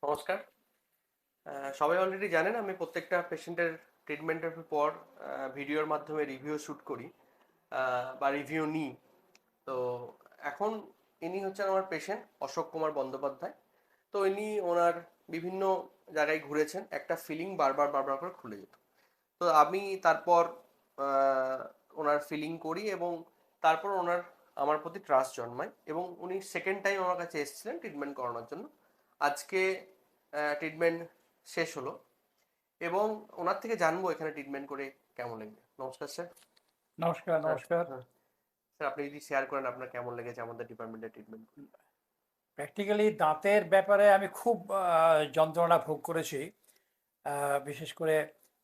নমস্কার। সবাই অলরেডি জানেন আমি প্রত্যেকটা পেশেন্টের ট্রিটমেন্টের পর ভিডিওর মাধ্যমে রিভিউ শ্যুট করি বা রিভিউ নিই। তো এখন ইনি হচ্ছেন আমার পেশেন্ট অশোক কুমার বন্দ্যোপাধ্যায়। তো ইনি ওনার বিভিন্ন জায়গায় ঘুরেছেন, একটা ফিলিং বারবার বারবার করে খুলে যেত। তো আমি তারপর আহ, ওনার ফিলিং করি এবং তারপর ওনার আমার প্রতি ট্রাস্ট জন্মায় এবং উনি সেকেন্ড টাইম আমার কাছে এসেছিলেন ট্রিটমেন্ট করানোর জন্য। আজকে ট্রিটমেন্ট শেষ হলো এবং ওনার থেকে জানবো এখানে ট্রিটমেন্ট করে কেমন লেগেছে। নমস্কার স্যার। নমস্কার, হ্যাঁ নমস্কার। হ্যাঁ স্যার, আপনি যদি শেয়ার করেন আপনার কেমন লেগেছে আমাদের ডিপার্টমেন্টের ট্রিটমেন্ট। প্র্যাকটিক্যালি দাঁতের ব্যাপারে আমি খুব যন্ত্রণা ভোগ করেছি। বিশেষ করে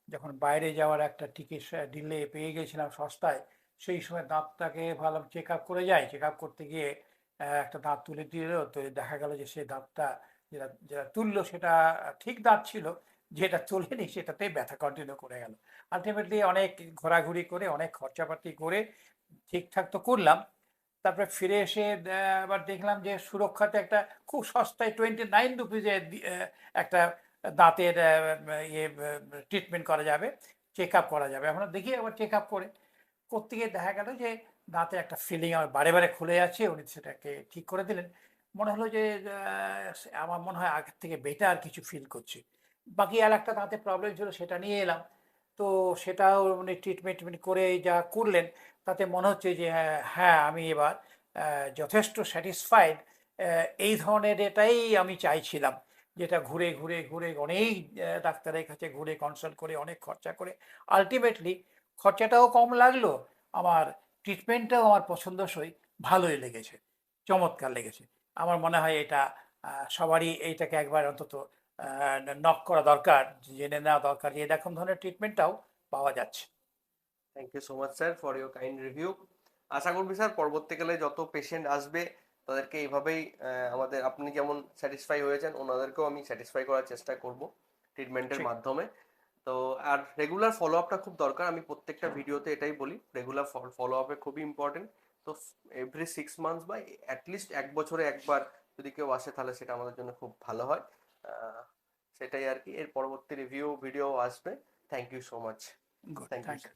যখন বাইরে যাওয়ার একটা টিকিট দিল্লি পেয়ে গেছিলাম সস্তায়, সেই সময় দাঁতটাকে ভাবলাম চেক আপ করে যাই। চেক আপ করতে গিয়ে একটা দাঁত তুলে দিল, তো দেখা গেল যে সেই দাঁতটা যেটা যেটা তুললো সেটা ঠিক দাঁত ছিল, যেটা তোলেনি সেটাতেই ব্যথা কন্টিনিউ করে গেল। আলটিমেটলি অনেক ঘোরাঘুরি করে অনেক খরচাপাতি করে ঠিকঠাক তো করলাম। তারপরে ফিরে এসে আবার দেখলাম যে সুরক্ষাতে একটা খুব সস্তায় 29 রুপিজে একটা দাঁতের ইয়ে ট্রিটমেন্ট করা যাবে, চেক আপ করা যাবে। এখন দেখি আবার চেক আপ করতে গিয়ে দেখা গেল যে দাঁতে একটা ফিলিং আমার বারে বারে খুলে যাচ্ছে। উনি সেটাকে ঠিক করে দিলেন। মনে হলো যে আমার মনে হয় আগের থেকে বেটার কিছু ফিল করছি। বাকি আর একটা দাঁতে প্রবলেম ছিল, সেটা নিয়ে এলাম। তো সেটাও উনি ট্রিটমেন্ট করে যা করলেন, তাতে মনে হচ্ছে যে হ্যাঁ, আমি এবার যথেষ্ট স্যাটিসফাইড। এই ধরনের এটাই আমি চাইছিলাম, যেটা ঘুরে ঘুরে ঘুরে অনেক ডাক্তারের কাছে ঘুরে কনসাল্ট করে অনেক খরচা করে আলটিমেটলি খরচাটাও কম লাগলো, আমার ট্রিটমেন্টটাও আমার পছন্দসই, ভালোই লেগেছে, চমৎকার লেগেছে। আমার মনে হয় এটা সবারই এইটাকে একবার অন্তত নক করা দরকার, জেনে নেওয়া দরকার যে এরকম ধরনের ট্রিটমেন্টটাও পাওয়া যাচ্ছে। Thank you so much sir for your kind review. আশা করবি স্যার পরবর্তীকালে যত পেশেন্ট আসবে তাদেরকে এইভাবেই আমাদের আপনি যেমন স্যাটিসফাই হয়েছেন ওনাদেরকেও আমি স্যাটিসফাই করার চেষ্টা করব ট্রিটমেন্টের ঠিক। মাধ্যমে। তো আর রেগুলার ফলো আপটা খুব দরকার, আমি প্রত্যেকটা ভিডিওতে এটাই বলি, রেগুলার ফলো আপে খুবই ইম্পর্টেন্ট। তো এভরি 6 মান্থস বা অ্যাটলিস্ট 1 বছরে একবার যদি কেউ আসে তাহলে সেটা আমাদের জন্য খুব ভালো হয়। আহ, সেটাই আর কি, এর পরবর্তী রিভিউ ভিডিও আসবে। Thank you so much. Good, thank you thank you. Sir.